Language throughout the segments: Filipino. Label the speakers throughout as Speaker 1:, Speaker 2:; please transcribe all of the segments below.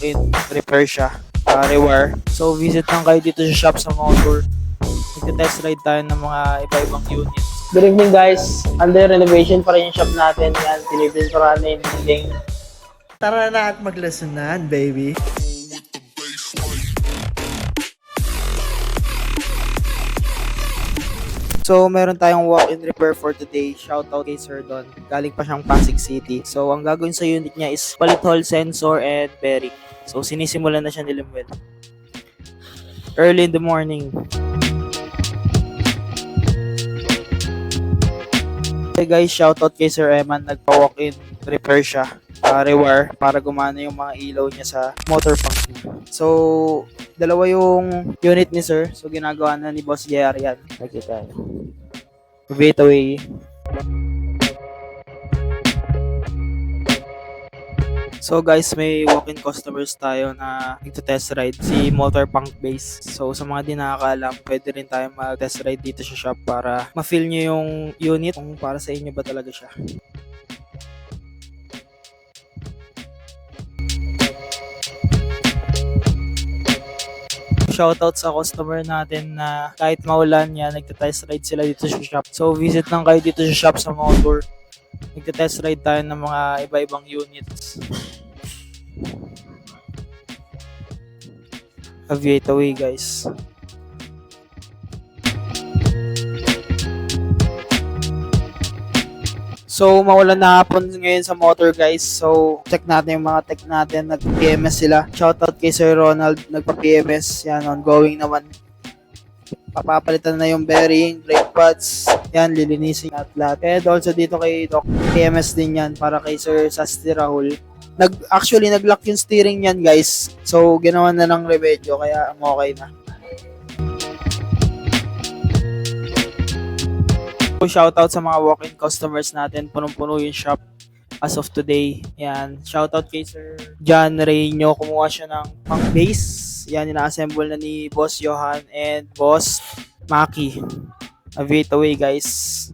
Speaker 1: walk-in repair siya. Rewire. So visit lang kayo dito sa shop sa motor. Magte-test ride tayo ng mga iba-ibang units.
Speaker 2: Good evening guys. Under renovation pa rin yung shop natin. Yan, tinipid pa rin yung building.
Speaker 3: Tara na at maglasunan, baby.
Speaker 1: So, meron tayong walk-in repair for today. Shoutout kay Sir Don. Galing pa siyang Pasig City. So, ang gagawin sa unit niya is palit hall sensor and bearing. So, sinisimulan na siya ni Limuel. Early in the morning. Okay guys, shoutout kay Sir Eman. Nagpa-walk-in repair siya. Rewire para gumana yung mga ilaw niya sa motor pump niya. So, dalawa yung unit ni Sir. So, ginagawa na ni Boss JR yan. Nakita niyo. Wait away. So guys, may walk-in customers tayo na nagto-test ride si Motor Punk Base. So sa mga di nakakaalam, pwede rin tayo mag-test ride dito sa shop para ma-feel nyo yung unit kung para sa inyo ba talaga siya. Shoutout sa customer natin na kahit maulan yan, nagte-test ride sila dito sa shop. So visit lang kayo dito sa shop sa motor. Nagte-test ride tayo ng mga iba-ibang units. Aviate away guys. So, maulan na hapon ngayon sa motor guys. So, check natin yung mga tech natin. Nag-PMS sila. Shoutout kay Sir Ronald. Nagpa-PMS. Yan, ongoing naman. Papapalitan na yung bearing, brake pads. Yan, lilinisin at lahat. And also dito kay Doc, PMS din yan para kay Sir Sasti Rahul. Actually, nag-lock yung steering yan guys. So, ginawa na ng remedyo kaya okay na. So, shoutout sa mga walk-in customers natin. Punong-puno yung shop as of today. Yan. Shoutout kay Sir John Reyno. Kumuha siya ng punk base. Yan, ina-assemble na ni Boss Johan and Boss Maki. Aviate away guys.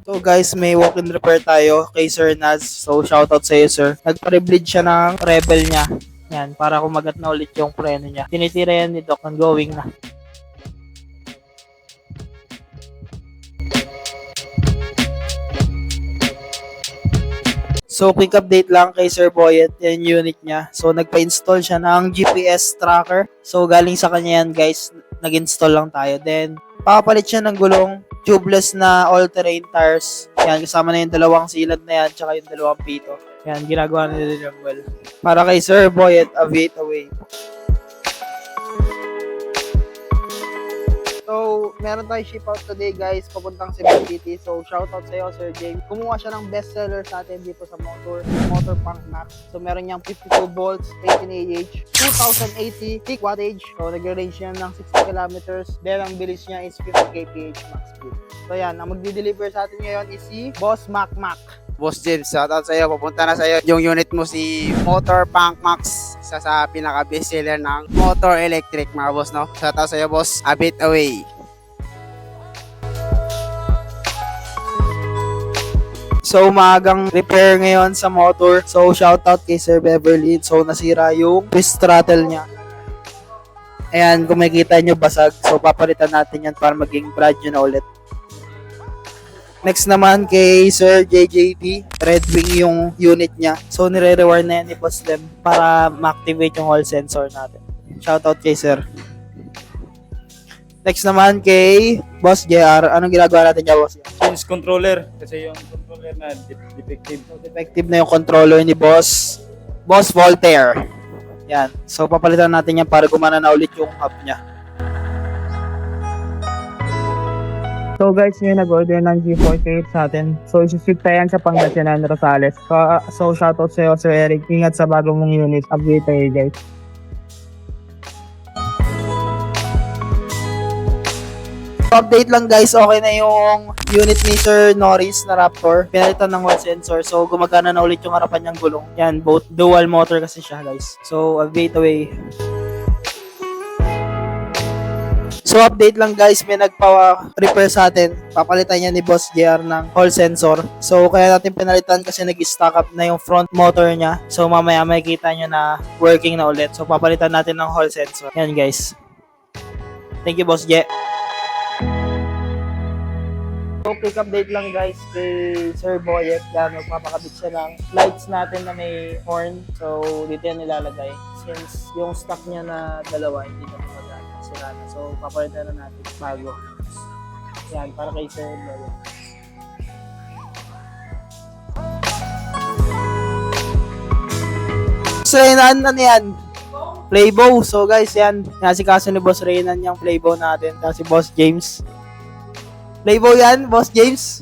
Speaker 1: So guys, may walk-in repair tayo kay Sir Naz. So shoutout sa iyo sir. Nagpa-rebleed siya ng Rebel niya. Yan, para kumagat na ulit yung preno niya. Tinitira yan ni Doc, ongoing na. So, quick update lang kay Sir Boyet, yung unit niya. So, nagpa-install siya ng GPS tracker. So, galing sa kanya yan, guys. Nag-install lang tayo. Then, papalit siya ng gulong, tubeless na all-terrain tires. Yan, kasama na yung dalawang silad na yan, tsaka yung dalawang pito. Yan, ginagawa na nila yung well. Para kay Sir Boyet, aviate away. So, meron tayong ship out today guys, papuntang Cebu City. So, shoutout sa iyo Sir James. Kumuha siya ng bestseller sa atin dito sa Motor Punk Max. So, meron niyang 52 volts, 18 AH, 2080 peak wattage. So, nag-range niya ng 60 kilometers. Then, ang bilis niya is 50 kph max speed. So, yan. Ang magdi-deliver sa atin ngayon is si Boss Mac.
Speaker 4: Boss James, shoutout sa iyo. Pupunta na sa iyo yung unit mo si Motor Punk Max. Isa sa pinaka-best seller ng motor electric mga boss, no? Shoutout sa iyo, boss. A bit away.
Speaker 1: So, maagang repair ngayon sa motor. So, shoutout kay Sir Beverly. So, nasira yung twist throttle niya. Ayan, kung makikita nyo, basag. So, papalitan natin yan para maging brand new na ulit. Next naman kay Sir JJP, Red Wing yung unit niya. So, nire-rewire na yan ni Boss Lem para ma-activate yung hall sensor natin. Shoutout kay Sir. Next naman kay Boss JR. Anong ginagawa natin niya, Boss?
Speaker 5: Change controller kasi yung controller na defective.
Speaker 1: So, defective na yung controller ni Boss Voltaire. Yan. So, papalitan natin yan para gumana na ulit yung hub niya.
Speaker 2: So guys, ngayon nag-order ng G48 sa atin. So isi-ship tayo yan sa Pangasinan, Rosales. So shoutout sa iyo Sir Eric. Ingat sa bagong mong unit. Update tayo guys.
Speaker 1: Update lang guys, okay na yung unit ni Sir Norris na Raptor. Pinalitan ng hall sensor. So gumagana na ulit yung harapan niyang gulong. Yan, both dual motor kasi siya guys. So update away. So update lang guys, may nagpa-repair sa atin. Papalitan niya ni Boss JR ng hall sensor. So kaya natin pinalitan kasi nag-stock up na yung front motor niya. So mamaya makikita nyo na working na ulit. So papalitan natin ng hall sensor. Yan guys. Thank you Boss J. So quick update lang guys kay Sir Boyet. Yan, magpapakabit siya ng lights natin na may horn. So dito yan nilalagay. Since yung stock niya na dalawa hindi na magana. Sira na. So papalitan na natin bago. Yan, para kay Sir Boyet. So Reynan, ano yan? Playbow. So guys, yan. Nasikaso ni Boss Reynan yung Playbow natin. Kasi Boss James. Playboy yan, Boss James.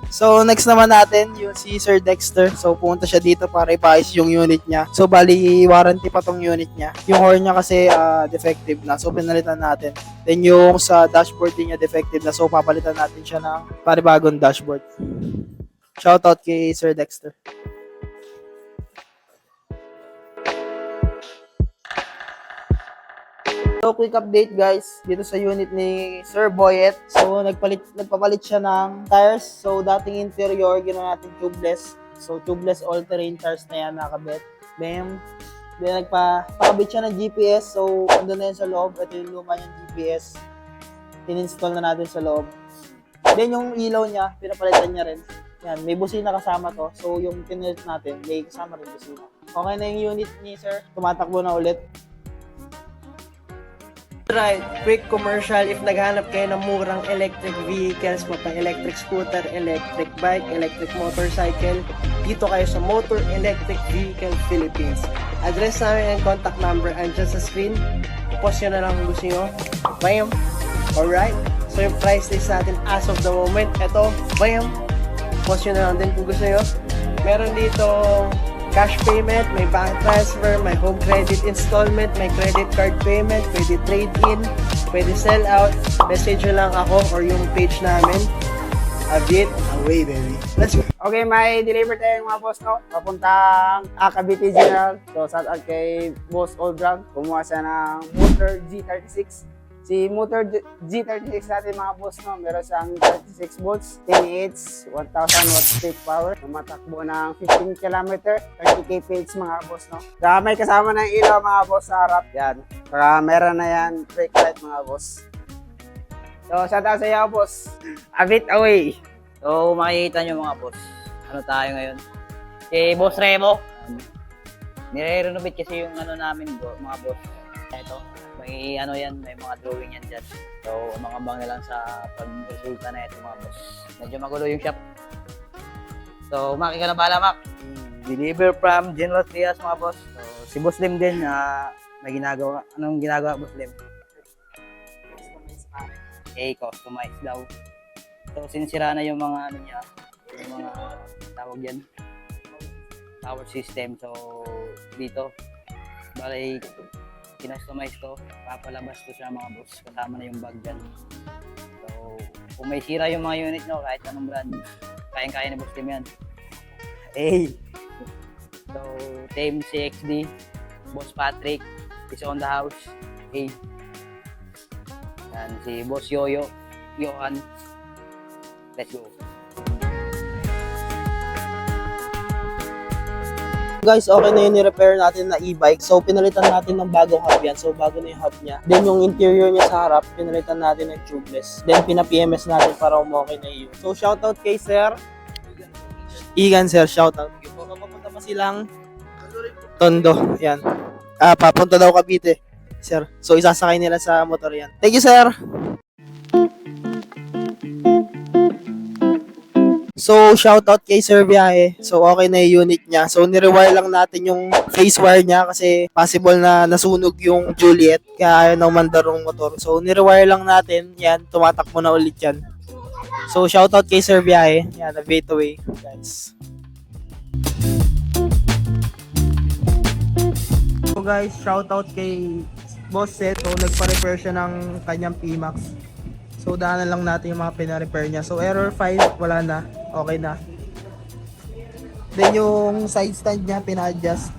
Speaker 1: So, next naman natin, yung si Sir Dexter. So, pumunta siya dito para ipaayos yung unit niya. So, bali, warranty pa tong unit niya. Yung horn niya kasi defective na. So, pinalitan natin. Then, yung sa dashboard din niya defective na. So, papalitan natin siya ng panibagong dashboard. Shoutout kay Sir Dexter. So, quick update guys, dito sa unit ni Sir Boyet. So, nagpapalit siya ng tires. So, dating interior, ginawa natin tubeless. So, tubeless all-terrain tires na yan nakabit. Then nagpakabit siya ng GPS. So, andun na yan sa loob. Ito yung luma niyang GPS. In-install na natin sa loob. Then, yung ilaw niya, pinapalitan niya rin. Yan, may busina kasama to. So, yung pinalit natin, may kasama rin busina. Okay na yung unit ni Sir. Tumatakbo na ulit.
Speaker 3: Right, quick commercial. If naghanap kayo ng murang electric vehicles, electric scooter, electric bike, electric motorcycle, dito kayo sa Motor Electric Vehicle Philippines. Address namin and contact number andyan sa screen. Post nyo na lang kung gusto nyo. Bam! Alright? So yung price list natin as of the moment, eto, bam! Post nyo na lang din kung gusto nyo. Meron dito cash payment, may bank transfer, may home credit installment, may credit card payment, pwede trade-in, pwede sell out. Message nyo lang ako or yung page namin. A bit away, baby. Let's go.
Speaker 4: Okay, may deliver tayong mga boss, no? Papuntang Cavite General. So, shout out kay Boss Oldrag. Kumuha siya ng motor G36. Si motor G36 natin mga boss, no? Meron siyang 36 volts, 10 1000 watts peak power. Tumatakbo ng 15 km, 30 kph mga boss, no? Saka may kasama ng ilaw mga boss sa harap. Yan. Saka meron na yan brake light mga boss. So, shout out sa iyo boss. A bit away.
Speaker 6: So, makikita nyo mga boss, ano tayo ngayon? Si Boss Remo, nire-renovate kasi yung ano namin, mga boss. Ito, may ano yan, may mga drawing yan dyan. So, abang-abang na lang sa pag-resulta na ito mga boss. Medyo magulo yung shop. So, Maki ka na bala, Mak. Deliver from General Trias mga boss. So, si Boss Lim din, may ginagawa. Anong ginagawa, Boss Lim? Customize daw. So, sinisira na yung mga ano niya, yung mga tawag yan, power system. So, dito, balay, kinustomize ko, papalabas ko sa mga boss, kasama na yung bag dyan. So, kung may sira yung mga unit nyo, kahit anong brand, kayang-kaya ni Boss Tim yan. Hey! So, Team CXD, Boss Patrick, is on the house. Hey! Yan, si Boss Yoyo, Johan. Let's go.
Speaker 1: Guys, okay na yung ni-repair natin na e-bike. So, pinalitan natin ng bagong hub yan. So, bago na yung hub niya. Then, yung interior niya sa harap, pinalitan natin ng tubeless. Then, pina-PMS natin para umokay na yun. So, shoutout kay Sir Igan, Sir. Shoutout. Papunta pa silang Tondo. Yan. Papunta daw Cavite, Sir. So, isasakay nila sa motor yan. Thank you, Sir. So, shoutout kay Sir Biahe. So, okay na yung unit niya. So, nirewire lang natin yung face wire niya kasi possible na nasunog yung Juliet. Kaya ayaw na umandar yung motor. So, nirewire lang natin. Yan, tumatakbo na ulit yan. So, shoutout kay Sir Biahe. Yan, nag-wait away, guys. So, guys, shoutout kay Boss Seth. So, nagpa-repair siya ng kanyang PMAX. So, daanan lang natin yung mga pina-repair niya. So, error 5, wala na. Okay na. Then, yung side stand niya, pina-adjust.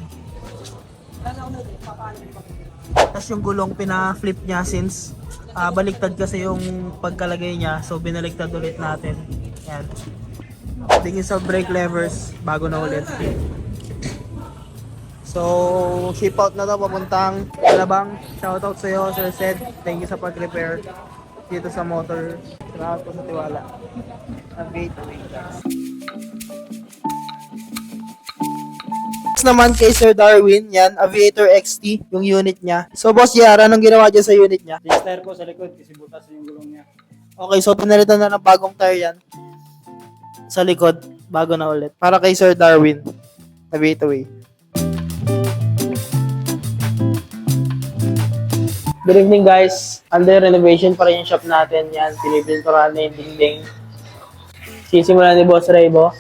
Speaker 1: Tapos yung gulong pina-flip niya since baliktad kasi yung pagkalagay niya. So binaliktad ulit natin. Yan. Tingin sa brake levers, bago na ulit. So, ship out na to papuntang Alabang. Shoutout sa iyo, Sir Sed. Thank you sa pag-repair dito sa motor. Salamat po sa tiwala. Update. Next naman kay Sir Darwin, yan, Aviator XT, yung unit niya. So, Boss Yara, anong ginawa dyan sa unit niya?
Speaker 5: Yung tire ko sa likod kasi butas yung gulong niya.
Speaker 1: Okay, so pinalitan na ng bagong tire yan. Sa likod, bago na ulit. Para kay Sir Darwin, Aviator way. Good evening guys. Under renovation pa rin yung shop natin. Yan, pinipinturahan na yung dingding. Sisimulan ni Boss Raybo.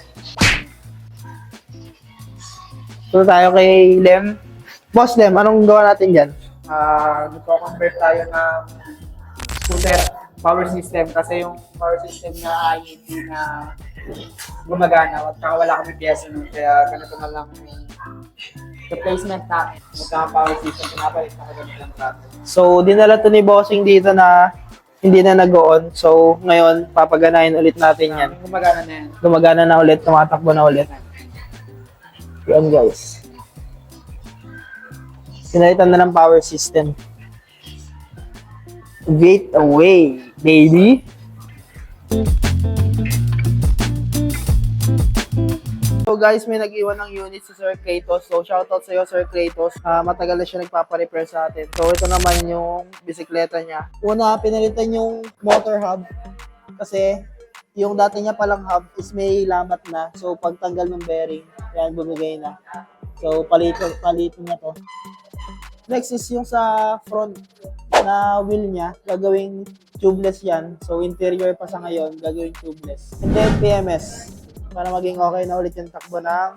Speaker 1: So tayo kay Lem. Boss Lem, anong gawa natin dyan?
Speaker 4: Nagko-convert tayo ng scooter power system kasi yung power system na ay hindi na gumagana at saka wala kami pyesa nun kaya ganito na lang yung replacement natin. Magkaka-power system, pinapalit na ganito lang natin.
Speaker 1: So, dinala to ni Bossing dito na hindi na nag-on. So, ngayon, papaganahin ulit natin yan.
Speaker 4: Gumagana na yan.
Speaker 1: Gumagana na ulit, tumatakbo na ulit. Yan guys. Sinalitan na ng power system. Wait away, baby. So guys, may nag-iwan ng unit si Sir Kratos. So shoutout sa iyo, Sir Kratos. Matagal na siya nagpapa-repair sa atin. So ito naman yung bisikleta niya. Una, pinalitan yung motor hub. Kasi yung dati niya palang hub is may lamat na. So pagtanggal ng bearing, yan bumigay na. So palitin niya to. Next is yung sa front na wheel niya, gagawing tubeless yan. So interior pa sa ngayon, gagawing tubeless. And then PMS, para maging okay na ulit yung takbo ng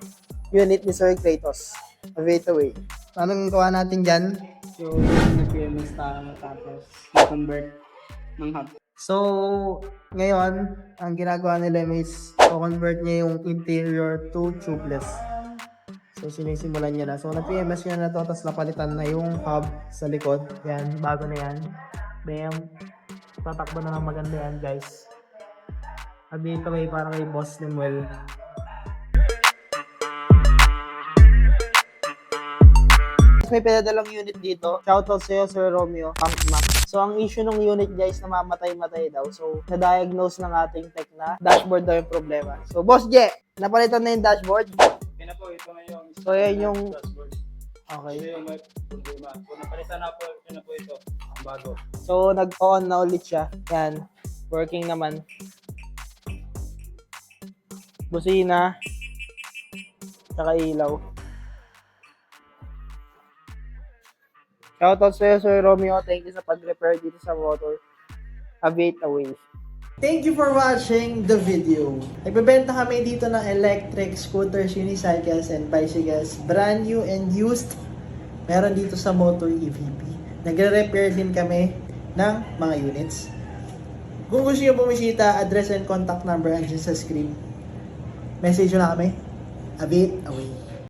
Speaker 1: unit ni Sir Kratos. Aviator way. Anong gawa natin dyan?
Speaker 4: So, yung nag-PMS tayo tapos na-convert ng hub.
Speaker 1: So, ngayon, ang ginagawa nila is convert niya yung interior to tubeless. So, sinisimulan niya na. So, na-PMS niya na to, tapos napalitan na yung hub sa likod. Yan, bago na yan. Bam. Tatakbo na ng maganda yan, guys. Dito kay para kay Boss Lemuel. May pinadalang unit dito. Shoutout sa iyo, Sir Romeo. So, ang issue ng unit guys, namamatay-matay daw. So, na-diagnose ng ating tech na dashboard daw yung problema. So, Boss Je, napalitan na yung dashboard.
Speaker 5: Okay na po, ito na yung
Speaker 1: So, yan yung...
Speaker 5: dashboard.
Speaker 1: Okay.
Speaker 5: Ito yung may problema. So, napalitan na po, ito na po ito. Ang bago.
Speaker 1: So, nag-on na ulit siya. Yan. Working naman. Busina. Tsaka ilaw. Shoutout sa iyo, Sir Romeo. Thank you sa pag-repair dito sa motor. Aviate away.
Speaker 3: Thank you for watching the video. Nagbebenta kami dito ng electric scooters, unicycles, and bicycles. Brand new and used. Meron dito sa Motor EVP. Nagre-repair din kami ng mga units. Kung gusto nyo bumisita, address and contact number andyan sa screen. Message nyo na kami. A bit away.